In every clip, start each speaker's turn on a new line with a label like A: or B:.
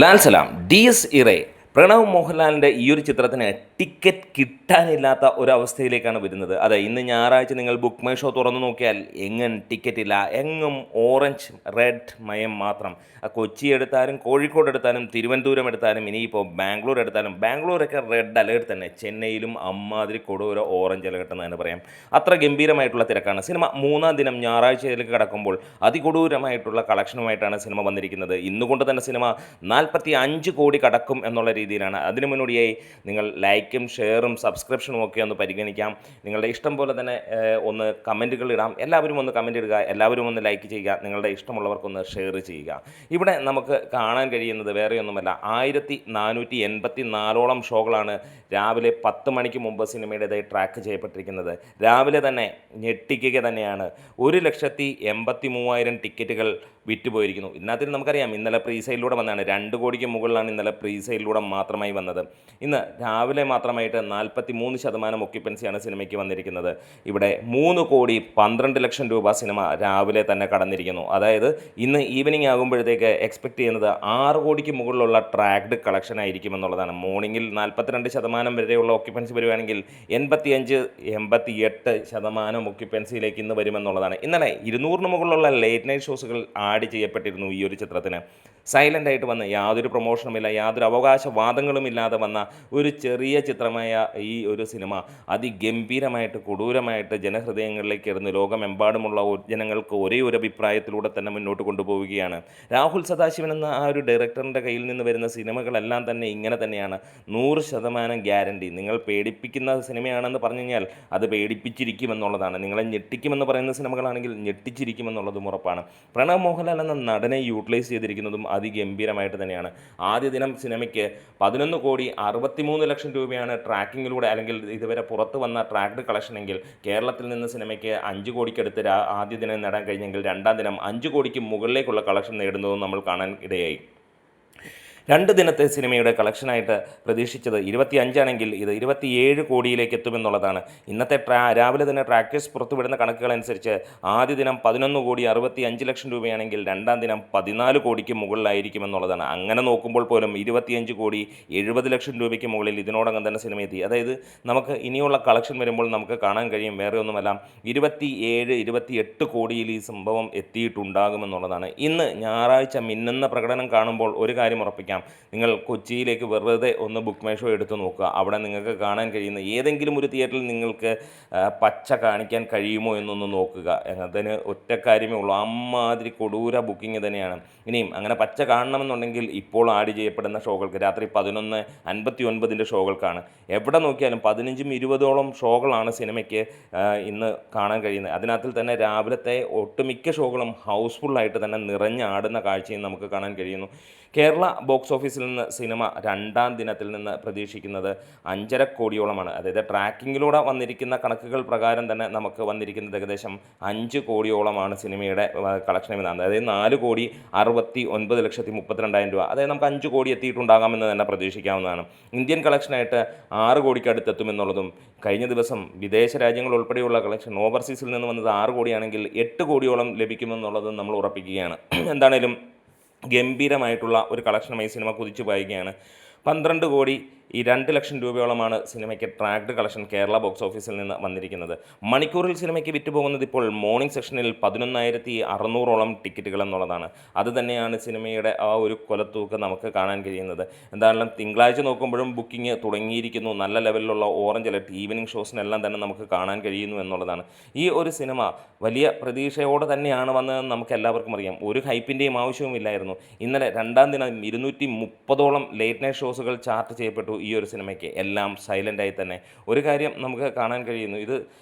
A: ലാൽ സലാം DS ഇറേ Pranav മോഹൻലാലിൻ്റെ ഈ ഒരു ചിത്രത്തിന് ടിക്കറ്റ് കിട്ടാനില്ലാത്ത ഒരവസ്ഥയിലേക്കാണ് വരുന്നത്. അതെ, ഇന്ന് ഞായറാഴ്ച നിങ്ങൾ ബുക്ക് മൈ ഷോ തുറന്നു നോക്കിയാൽ എങ്ങും ടിക്കറ്റ് ഇല്ല. എങ്ങും ഓറഞ്ച് റെഡ് മയം മാത്രം. കൊച്ചി എടുത്താലും കോഴിക്കോട് എടുത്താലും തിരുവനന്തപുരം എടുത്താലും ഇനിയിപ്പോൾ ബാംഗ്ലൂർ എടുത്താലും ബാംഗ്ലൂരൊക്കെ റെഡ് അലേർട്ട് തന്നെ. ചെന്നൈയിലും അമ്മാതിരി കൊടൂര ഓറഞ്ച് അലേർട്ട് എന്ന് തന്നെ പറയാം. അത്ര ഗംഭീരമായിട്ടുള്ള തിരക്കാണ്. സിനിമ മൂന്നാം ദിനം ഞായറാഴ്ചയിലേക്ക് കടക്കുമ്പോൾ അതികൊടൂരമായിട്ടുള്ള കളക്ഷനുമായിട്ടാണ് സിനിമ വന്നിരിക്കുന്നത്. ഇന്നുകൊണ്ട് തന്നെ സിനിമ 45 കോടി കടക്കും എന്നുള്ള രീതിയിലാണ്. അതിനു മുന്നോടിയായി നിങ്ങൾ ലൈക്കും ഷെയറും സബ്സ്ക്രിപ്ഷനും ഒക്കെ ഒന്ന് പരിഗണിക്കാം. നിങ്ങളുടെ ഇഷ്ടം പോലെ തന്നെ ഒന്ന് കമൻറ്റുകൾ ഇടാം. എല്ലാവരും ഒന്ന് കമൻറ്റ് ഇടുക, എല്ലാവരും ഒന്ന് ലൈക്ക് ചെയ്യുക, നിങ്ങളുടെ ഇഷ്ടമുള്ളവർക്കൊന്ന് ഷെയർ ചെയ്യുക. ഇവിടെ നമുക്ക് കാണാൻ കഴിയുന്നത് വേറെയൊന്നുമല്ല, 1484ഓളം ഷോകളാണ് രാവിലെ 10 മണിക്ക് മുമ്പ് സിനിമയുടേതായി ട്രാക്ക് ചെയ്യപ്പെട്ടിരിക്കുന്നത്. രാവിലെ തന്നെ ഞെട്ടിക്കുക തന്നെയാണ്. 1,83,000 ടിക്കറ്റുകൾ വിറ്റുപോയിരിക്കുന്നു. ഇതിനകത്ത് നമുക്കറിയാം ഇന്നലെ പ്രീ സെയിലൂടെ വന്നതാണ്. 2 കോടിക്ക് മുകളിലാണ് ഇന്നലെ പ്രീ സെയിലൂടെ മാത്രമായി വന്നത്. ഇന്ന് രാവിലെ മാത്രമായിട്ട് 43% ഒക്യുപ്പൻസിയാണ് സിനിമയ്ക്ക് വന്നിരിക്കുന്നത്. ഇവിടെ 3,12,00,000 രൂപ സിനിമ രാവിലെ തന്നെ കടന്നിരിക്കുന്നു. അതായത് ഇന്ന് ഈവനിങ് ആകുമ്പോഴത്തേക്ക് എക്സ്പെക്റ്റ് ചെയ്യുന്നത് 6 കോടിക്ക് മുകളിലുള്ള ട്രാക്ഡ് കളക്ഷൻ ആയിരിക്കും എന്നുള്ളതാണ്. മോർണിംഗിൽ 42% വരെയുള്ള ഒക്യുപ്പൻസി വരുവാണെങ്കിൽ 85-88% ഒക്യുപ്പൻസിയിലേക്ക് ഇന്ന് വരുമെന്നുള്ളതാണ്. ഇന്നലെ 200-ന് മുകളിലുള്ള ലേറ്റ് നൈറ്റ് ഷോസുകൾ ആഡ് ചെയ്യപ്പെട്ടിരുന്നു ഈ ഒരു ചിത്രത്തിന്. സൈലൻ്റായിട്ട് വന്ന് യാതൊരു പ്രൊമോഷനുമില്ല, യാതൊരു അവകാശവാദങ്ങളും ഇല്ലാതെ വന്ന ഒരു ചെറിയ ചിത്രമായ ഈ ഒരു സിനിമ അതിഗംഭീരമായിട്ട് കൊടൂരമായിട്ട് ജനഹൃദയങ്ങളിലേക്ക് ഇരുന്ന് ലോകമെമ്പാടുമുള്ള ജനങ്ങൾക്ക് ഒരേ ഒരു അഭിപ്രായത്തിലൂടെ തന്നെ മുന്നോട്ട് കൊണ്ടുപോവുകയാണ്. രാഹുൽ സദാശിവൻ എന്ന ആ ഒരു ഡയറക്ടറിൻ്റെ കയ്യിൽ നിന്ന് വരുന്ന സിനിമകളെല്ലാം തന്നെ ഇങ്ങനെ തന്നെയാണ്. 100% ഗ്യാരണ്ടി. നിങ്ങൾ പേടിപ്പിക്കുന്ന സിനിമയാണെന്ന് പറഞ്ഞു കഴിഞ്ഞാൽ അത് പേടിപ്പിച്ചിരിക്കുമെന്നുള്ളതാണ്. നിങ്ങളെ ഞെട്ടിക്കുമെന്ന് പറയുന്ന സിനിമകളാണെങ്കിൽ ഞെട്ടിച്ചിരിക്കുമെന്നുള്ളതും ഉറപ്പാണ്. പ്രണവ് മോഹൻലാൽ എന്ന നടനെ യൂട്ടിലൈസ് ചെയ്തിരിക്കുന്നതും അതിഗംഭീരമായിട്ട് തന്നെയാണ്. ആദ്യ ദിനം സിനിമയ്ക്ക് 11,63,00,000 രൂപയാണ് ട്രാക്കിങ്ങിലൂടെ അല്ലെങ്കിൽ ഇതുവരെ പുറത്ത് വന്ന ട്രാക്ഡ് കളക്ഷനെങ്കിൽ കേരളത്തിൽ നിന്ന് സിനിമയ്ക്ക് 5 കോടിക്കടുത്ത് ആദ്യ ദിനം നേടാൻ കഴിഞ്ഞെങ്കിൽ രണ്ടാം ദിനം 5 കോടിക്ക് മുകളിലേക്കുള്ള കളക്ഷൻ നേടുന്നതും നമ്മൾ കാണാൻ ഇടയായി. 2 ദിനത്തെ സിനിമയുടെ കളക്ഷനായിട്ട് പ്രതീക്ഷിച്ചത് 25 ആണെങ്കിൽ ഇത് 27 കോടിയിലേക്ക് എത്തുമെന്നുള്ളതാണ്. ഇന്നത്തെ രാവിലെ തന്നെ ട്രാക്കേഴ്സ് പുറത്തുവിടുന്ന കണക്കുകളനുസരിച്ച് ആദ്യ ദിനം 11,65,00,000 രൂപയാണെങ്കിൽ രണ്ടാം ദിനം 14 കോടിക്ക് മുകളിലായിരിക്കുമെന്നുള്ളതാണ്. അങ്ങനെ നോക്കുമ്പോൾ പോലും 25 കോടി 70 ലക്ഷം രൂപയ്ക്ക് മുകളിൽ ഇതിനോടകം തന്നെ സിനിമ എത്തി. അതായത് നമുക്ക് ഇനിയുള്ള കളക്ഷൻ വരുമ്പോൾ നമുക്ക് കാണാൻ കഴിയും വേറെ ഒന്നുമല്ല 27-28 കോടിയിൽ ഈ സംഭവം എത്തിയിട്ടുണ്ടാകുമെന്നുള്ളതാണ്. ഇന്ന് ഞായറാഴ്ച മിന്നുന്ന പ്രകടനം കാണുമ്പോൾ ഒരു കാര്യം ഉറപ്പിക്കാം, നിങ്ങൾ കൊച്ചിയിലേക്ക് വെറുതെ ഒന്ന് ബുക്ക് മൈ ഷോ എടുത്ത് നോക്കുക. അവിടെ നിങ്ങൾക്ക് കാണാൻ കഴിയുന്ന ഏതെങ്കിലും ഒരു തിയേറ്ററിൽ നിങ്ങൾക്ക് പച്ച കാണിക്കാൻ കഴിയുമോ എന്നൊന്ന് നോക്കുക. അതിന് ഒറ്റ കാര്യമേ ഉള്ളൂ, അമ്മാതിരി കൊടൂര ബുക്കിംഗ് തന്നെയാണ്. ഇനിയും അങ്ങനെ പച്ച കാണണമെന്നുണ്ടെങ്കിൽ ഇപ്പോൾ ആഡ് ചെയ്യപ്പെടുന്ന ഷോകൾക്ക് രാത്രി 11:59 ഷോകൾക്കാണ്. എവിടെ നോക്കിയാലും 15-20ഓളം ഷോകളാണ് സിനിമയ്ക്ക് ഇന്ന് കാണാൻ കഴിയുന്നത്. അതിനകത്തിൽ തന്നെ രാവിലത്തെ ഒട്ടുമിക്ക ഷോകളും ഹൗസ്ഫുള്ളായിട്ട് തന്നെ നിറഞ്ഞാടുന്ന കാഴ്ചയും നമുക്ക് കാണാൻ കഴിയുന്നു. കേരള ബോക്സ് ഓഫീസിൽ നിന്ന് സിനിമ രണ്ടാം ദിനത്തിൽ നിന്ന് പ്രതീക്ഷിക്കുന്നത് 5.5 കോടിയോളമാണ്. അതായത് ട്രാക്കിങ്ങിലൂടെ വന്നിരിക്കുന്ന കണക്കുകൾ പ്രകാരം തന്നെ നമുക്ക് വന്നിരിക്കുന്നത് ഏകദേശം 5 കോടിയോളമാണ് സിനിമയുടെ കളക്ഷൻ എന്നാണ്. അതായത് 4,69,32,000 രൂപ. അതായത് നമുക്ക് 5 കോടി എത്തിയിട്ടുണ്ടാകാമെന്ന് തന്നെ പ്രതീക്ഷിക്കാവുന്നതാണ്. ഇന്ത്യൻ കളക്ഷനായിട്ട് 6 കോടിക്ക് അടുത്തെത്തുമെന്നുള്ളതും കഴിഞ്ഞ ദിവസം വിദേശ രാജ്യങ്ങൾ ഉൾപ്പെടെയുള്ള കളക്ഷൻ ഓവർസീസിൽ നിന്ന് വന്നത് 6 കോടിയാണെങ്കിൽ 8 കോടിയോളം ലഭിക്കുമെന്നുള്ളതും നമ്മൾ ഉറപ്പിക്കുകയാണ്. എന്താണേലും ഗംഭീരമായിട്ടുള്ള ഒരു കളക്ഷനുമായി സിനിമ കുതിച്ചു പായുകയാണ്. 12 കോടി 2 ലക്ഷം രൂപയോളമാണ് സിനിമയ്ക്ക് ട്രാക്ഡ് കളക്ഷൻ കേരള ബോക്സ് ഓഫീസിൽ നിന്ന് വന്നിരിക്കുന്നത്. മണിക്കൂറിൽ സിനിമയ്ക്ക് വിറ്റുപോകുന്നത് ഇപ്പോൾ മോർണിംഗ് സെക്ഷനിൽ 11,600ഓളം ടിക്കറ്റുകൾ എന്നുള്ളതാണ്. അത് തന്നെയാണ് സിനിമയുടെ ആ ഒരു കൊലത്തൂക്ക് നമുക്ക് കാണാൻ കഴിയുന്നത്. എന്തായാലും തിങ്കളാഴ്ച നോക്കുമ്പോഴും ബുക്കിംഗ് തുടങ്ങിയിരിക്കുന്നു. നല്ല ലെവലിലുള്ള ഓറഞ്ച് അലർട്ട് ഈവനിങ് ഷോസിനെല്ലാം തന്നെ നമുക്ക് കാണാൻ കഴിയുന്നു എന്നുള്ളതാണ്. ഈ ഒരു സിനിമ വലിയ പ്രതീക്ഷയോടെ തന്നെയാണ് വന്നതെന്ന് നമുക്ക് എല്ലാവർക്കും അറിയാം. ഒരു ഹൈപ്പിൻ്റെയും ആവശ്യവുമില്ലായിരുന്നു. ഇന്നലെ രണ്ടാം ദിനം 230ഓളം ലേറ്റ് നൈറ്റ് ഷോസുകൾ ചാർട്ട് ചെയ്യപ്പെട്ടു ഈ ഒരു സിനിമയ്ക്ക്. എല്ലാം സൈലൻ്റായി തന്നെ. ഒരു കാര്യം നമുക്ക് കാണാൻ കഴിയുന്നു, ഇത്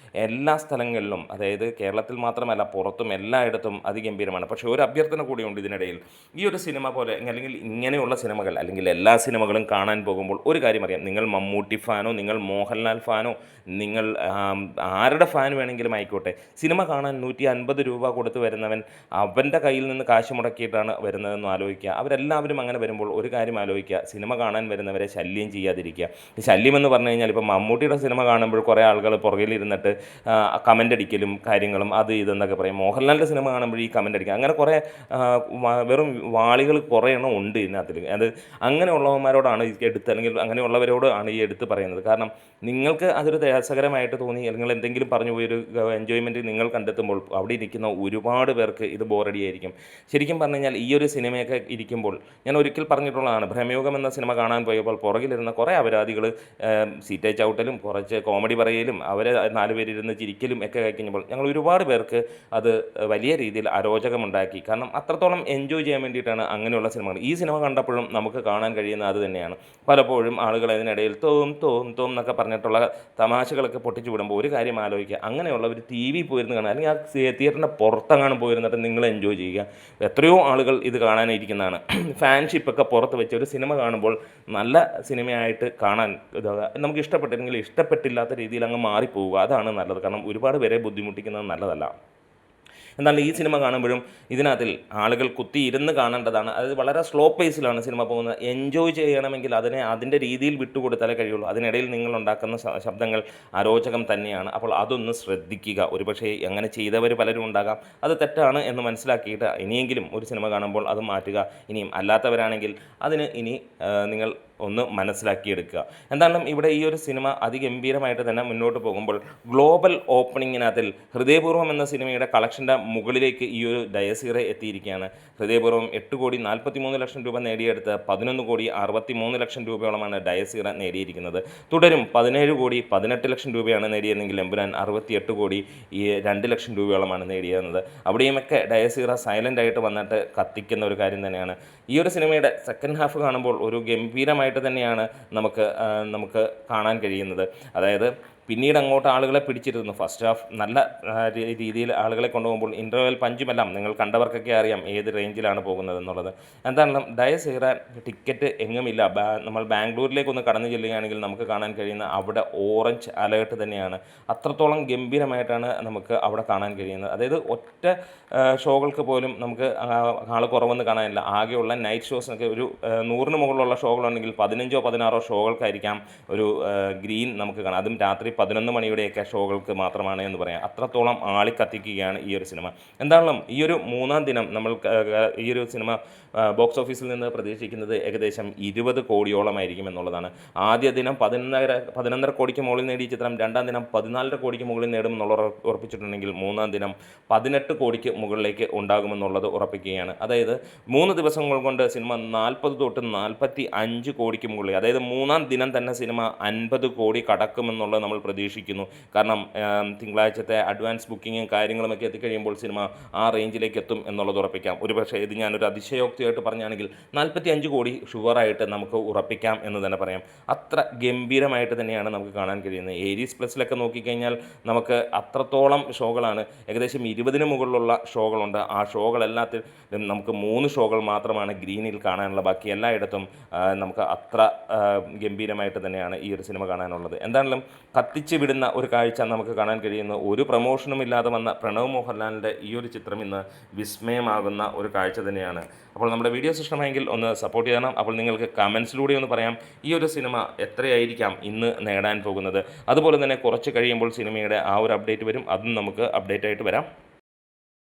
A: എല്ലാ സ്ഥലങ്ങളിലും, അതായത് കേരളത്തിൽ മാത്രമല്ല പുറത്തും എല്ലായിടത്തും അതിഗംഭീരമാണ്. പക്ഷേ ഒരു അഭ്യർത്ഥന കൂടിയുണ്ട് ഇതിനിടയിൽ. ഈ ഒരു സിനിമ പോലെ അല്ലെങ്കിൽ ഇങ്ങനെയുള്ള സിനിമകൾ അല്ലെങ്കിൽ എല്ലാ സിനിമകളും കാണാൻ പോകുമ്പോൾ ഒരു കാര്യം അറിയാം, നിങ്ങൾ മമ്മൂട്ടി ഫാനോ നിങ്ങൾ മോഹൻലാൽ ഫാനോ നിങ്ങൾ ആരുടെ ഫാൻ വേണമെങ്കിലും ആയിക്കോട്ടെ, സിനിമ കാണാൻ 150 രൂപ കൊടുത്ത് വരുന്നവൻ അവൻ്റെ കയ്യിൽ നിന്ന് കാശ് മുടക്കിയിട്ടാണ് വരുന്നതെന്ന് ആലോചിക്കുക. അവരെല്ലാവരും അങ്ങനെ വരുമ്പോൾ ഒരു കാര്യം ആലോചിക്കുക, സിനിമ കാണാൻ വരുന്നവരെ ശല്യം ചെയ്യാതിരിക്കുക. ഈ ശല്യം എന്ന് പറഞ്ഞു കഴിഞ്ഞാൽ ഇപ്പോൾ മമ്മൂട്ടിയുടെ സിനിമ കാണുമ്പോൾ കുറേ ആളുകൾ പുറകിലിരുന്നിട്ട് കമൻ്റ് അടിക്കലും കാര്യങ്ങളും അത് ഇതെന്നൊക്കെ പറയും. മോഹൻലാലിൻ്റെ സിനിമ കാണുമ്പോൾ ഈ കമൻ്റ് അടിക്കുക, അങ്ങനെ കുറേ വെറും വാളികൾ കുറേ എണ്ണം ഉണ്ട് ഇതിനകത്തിൽ. അത് അങ്ങനെയുള്ളവന്മാരോടാണ് ഈ എടുത്ത്, അല്ലെങ്കിൽ അങ്ങനെയുള്ളവരോടാണ് ഈ എടുത്ത് പറയുന്നത്. കാരണം നിങ്ങൾക്ക് അതൊരു രസകരമായിട്ട് തോന്നി, അല്ലെങ്കിൽ എന്തെങ്കിലും പറഞ്ഞു പോയൊരു എൻജോയ്മെൻറ്റ് നിങ്ങൾ കണ്ടെത്തുമ്പോൾ അവിടെ ഇരിക്കുന്ന ഒരുപാട് പേർക്ക് ഇത് ബോറടിയായിരിക്കും. ശരിക്കും പറഞ്ഞു കഴിഞ്ഞാൽ ഈ ഒരു സിനിമയൊക്കെ ഇരിക്കുമ്പോൾ ഞാൻ ഒരിക്കൽ പറഞ്ഞിട്ടുള്ളതാണ്, ഭ്രമയുഗം എന്ന സിനിമ കാണാൻ പോയപ്പോൾ പുറകിലിരുന്ന കുറേ അപരാധികൾ സീറ്റേ ചവിട്ടലും കുറച്ച് കോമഡി പറയലും അവരെ 4 പേരിരുന്ന് ചിരിക്കലും ഒക്കെ കഴിഞ്ഞപ്പോൾ ഞങ്ങൾ ഒരുപാട് പേർക്ക് അത് വലിയ രീതിയിൽ അരോചകമുണ്ടാക്കി. കാരണം അത്രത്തോളം എൻജോയ് ചെയ്യാൻ വേണ്ടിയിട്ടാണ് അങ്ങനെയുള്ള സിനിമകൾ. ഈ സിനിമ കണ്ടപ്പോഴും നമുക്ക് കാണാൻ കഴിയുന്ന അത് തന്നെയാണ്. പലപ്പോഴും ആളുകൾ അതിനിടയിൽ തോം തോം തോം എന്നൊക്കെ പറഞ്ഞിട്ടുള്ള തമാശകളൊക്കെ പൊട്ടിച്ചു വിടുമ്പോൾ ഒരു കാര്യം ആലോചിക്കുക, അങ്ങനെയുള്ള ഒരു TV പോയിരുന്ന് കാണുക, അല്ലെങ്കിൽ ആ തിയേറ്ററിൻ്റെ പുറത്തെങ്ങാനും പോയിരുന്നിട്ട് നിങ്ങൾ എൻജോയ് ചെയ്യുക. എത്രയോ ആളുകൾ ഇത് കാണാനിരിക്കുന്നതാണ്. ഫാൻഷിപ്പൊക്കെ പുറത്ത് വെച്ച് ഒരു സിനിമ കാണുമ്പോൾ നല്ല സിനിമയായിട്ട് കാണാൻ നമുക്ക് ഇഷ്ടപ്പെട്ടില്ലെങ്കിൽ ഇഷ്ടപ്പെട്ടില്ലാത്ത രീതിയിൽ അങ്ങ് മാറിപ്പോവുക, അതാണ് നല്ലത്. കാരണം ഒരുപാട് പേരെ ബുദ്ധിമുട്ടിക്കുന്നത് നല്ലതല്ല. എന്നാൽ ഈ സിനിമ കാണുമ്പോഴും ഇതിനകത്തിൽ ആളുകൾ കുത്തിയിരുന്ന് കാണേണ്ടതാണ്. അത് വളരെ സ്ലോ പേസിലാണ് സിനിമ പോകുന്നത്. എൻജോയ് ചെയ്യണമെങ്കിൽ അതിൻ്റെ രീതിയിൽ വിട്ടുകൊടുത്താലേ കഴിയുള്ളൂ. അതിനിടയിൽ നിങ്ങളുണ്ടാക്കുന്ന ശബ്ദങ്ങൾ അരോചകം തന്നെയാണ്. അപ്പോൾ അതൊന്ന് ശ്രദ്ധിക്കുക. ഒരുപക്ഷേ അങ്ങനെ ചെയ്തവർ പലരും ഉണ്ടാകാം. അത് തെറ്റാണ് എന്ന് മനസ്സിലാക്കിയിട്ട് ഇനിയെങ്കിലും ഒരു സിനിമ കാണുമ്പോൾ അത് മാറ്റുക. ഇനിയും അല്ലാത്തവരാണെങ്കിൽ അതിന് ഇനി നിങ്ങൾ ഒന്ന് മനസ്സിലാക്കിയെടുക്കുക. എന്തായാലും ഇവിടെ ഈ ഒരു സിനിമ അതിഗംഭീരമായിട്ട് തന്നെ മുന്നോട്ട് പോകുമ്പോൾ ഗ്ലോബൽ ഓപ്പണിങ്ങിനകത്തിൽ ഹൃദയപൂർവ്വം എന്ന സിനിമയുടെ കളക്ഷൻ്റെ മുകളിലേക്ക് ഈ ഒരു ഡയസീറ എത്തിയിരിക്കുകയാണ്. ഹൃദയപൂർവ്വം 8,43,00,000 രൂപ നേടിയെടുത്ത് 11,63,00,000 രൂപയോളമാണ് ഡയസീറ നേടിയിരിക്കുന്നത്. തുടരും 17,18,00,000 രൂപയാണ് നേടിയതെങ്കിൽ എമ്പുരാൻ 68,02,00,000 രൂപയോളമാണ് നേടിയിരുന്നത്. അവിടെയുമൊക്കെ ഡയസീറ സൈലൻ്റ് ആയിട്ട് വന്നിട്ട് കത്തിക്കുന്ന ഒരു കാര്യം തന്നെയാണ്. ഈ ഒരു സിനിമയുടെ സെക്കൻഡ് ഹാഫ് കാണുമ്പോൾ ഒരു ഗംഭീരമായിട്ട് തന്നെയാണ് നമുക്ക് കാണാൻ കഴിയുന്നത്. അതായത് പിന്നീട് അങ്ങോട്ട് ആളുകളെ പിടിച്ചിരുന്നു. ഫസ്റ്റ് ഹാഫ് നല്ല രീതിയിൽ ആളുകളെ കൊണ്ടുപോകുമ്പോൾ ഇൻ്റർവെൽ പഞ്ചുമെല്ലാം നിങ്ങൾ കണ്ടവർക്കൊക്കെ അറിയാം ഏത് റേഞ്ചിലാണ് പോകുന്നത് എന്നുള്ളത്. എന്തായാലും ഡയസീറ ടിക്കറ്റ് എങ്ങുമില്ല. നമ്മൾ ബാംഗ്ലൂരിലേക്കൊന്ന് കടന്നു ചെല്ലുകയാണെങ്കിൽ നമുക്ക് കാണാൻ കഴിയുന്ന അവിടെ ഓറഞ്ച് അലേർട്ട് തന്നെയാണ്. അത്രത്തോളം ഗംഭീരമായിട്ടാണ് നമുക്ക് അവിടെ കാണാൻ കഴിയുന്നത്. അതായത് ഒറ്റ ഷോകൾക്ക് പോലും നമുക്ക് ആൾ കുറവെന്ന് കാണാനില്ല. ആകെയുള്ള നൈറ്റ് ഷോസിനൊക്കെ ഒരു 100-ന് മുകളിലുള്ള ഷോകളുണ്ടെങ്കിൽ 15-16 ഷോകൾക്കായിരിക്കാം ഒരു ഗ്രീൻ നമുക്ക് കാണാം. അതും രാത്രി 11 മണിയുടെയൊക്കെ ഷോകൾക്ക് മാത്രമാണ് എന്ന് പറയാം. അത്രത്തോളം ആളിക്കത്തിക്കുകയാണ് ഈ ഒരു സിനിമ. എന്തായാലും ഈ ഒരു 3-ാം ദിനം നമ്മൾ ഈ ഒരു സിനിമ ബോക്സ് ഓഫീസിൽ നിന്ന് പ്രതീക്ഷിക്കുന്നത് ഏകദേശം 20 കോടിയോളമായിരിക്കും എന്നുള്ളതാണ്. ആദ്യ ദിനം 11.5 കോടിക്ക് മുകളിൽ നേടിയ ചിത്രം 2-ാം ദിനം 14 കോടിക്ക് മുകളിൽ നേടുമെന്നുള്ള ഉറപ്പിച്ചിട്ടുണ്ടെങ്കിൽ 3-ാം ദിനം 18 കോടിക്ക് മുകളിലേക്ക് ഉണ്ടാകുമെന്നുള്ളത് ഉറപ്പിക്കുകയാണ്. അതായത് 3 ദിവസങ്ങൾ കൊണ്ട് സിനിമ 40 തൊട്ട് 45 കോടിക്ക് മുകളിൽ, അതായത് 3-ാം ദിനം തന്നെ സിനിമ 50 കോടി കടക്കുമെന്നുള്ളത് നമ്മൾ പ്രതീക്ഷിക്കുന്നു. കാരണം തിങ്കളാഴ്ചത്തെ അഡ്വാൻസ് ബുക്കിങ്ങും കാര്യങ്ങളുമൊക്കെ എത്തിക്കഴിയുമ്പോൾ സിനിമ ആ റേഞ്ചിലേക്ക് എത്തും എന്നുള്ളത് ഉറപ്പിക്കാം. ഒരുപക്ഷെ ഇത് ഞാനൊരു അതിശയോക്തിയായിട്ട് പറഞ്ഞാണെങ്കിൽ 45 കോടി ഷുവറായിട്ട് നമുക്ക് ഉറപ്പിക്കാം എന്ന് തന്നെ പറയാം. അത്ര ഗംഭീരമായിട്ട് തന്നെയാണ് നമുക്ക് കാണാൻ കഴിയുന്നത്. ഏരീസ് പ്ലസിലൊക്കെ നോക്കിക്കഴിഞ്ഞാൽ നമുക്ക് അത്രത്തോളം ഷോകളാണ്, ഏകദേശം 20-ന് മുകളിലുള്ള ഷോകളുണ്ട്. ആ ഷോകളെല്ലാത്തിലും നമുക്ക് 3 ഷോകൾ മാത്രമാണ് ഗ്രീനിൽ കാണാനുള്ള. ബാക്കി എല്ലായിടത്തും നമുക്ക് അത്ര ഗംഭീരമായിട്ട് തന്നെയാണ് ഈ ഒരു സിനിമ കാണാനുള്ളത്. എന്താണെങ്കിലും കത്തിച്ച് വിടുന്ന ഒരു കാഴ്ച നമുക്ക് കാണാൻ കഴിയുന്നു. ഒരു പ്രമോഷനും ഇല്ലാതെ വന്ന പ്രണവ് മോഹൻലാലിൻ്റെ ഈ ഒരു ചിത്രം ഇന്ന് വിസ്മയമാകുന്ന ഒരു കാഴ്ച തന്നെയാണ്. അപ്പോൾ നമ്മുടെ വീഡിയോസ് ഇഷ്ടമായെങ്കിൽ ഒന്ന് സപ്പോർട്ട് ചെയ്യണം. അപ്പോൾ നിങ്ങൾക്ക് കമൻസിലൂടെ ഒന്ന് പറയാം ഈ ഒരു സിനിമ എത്രയായിരിക്കാം ഇന്ന് നേടാൻ പോകുന്നത്. അതുപോലെ തന്നെ കുറച്ച് കഴിയുമ്പോൾ സിനിമയുടെ ആ ഒരു അപ്ഡേറ്റ് വരും, അതും നമുക്ക് അപ്ഡേറ്റ് ആയിട്ട് വരാം.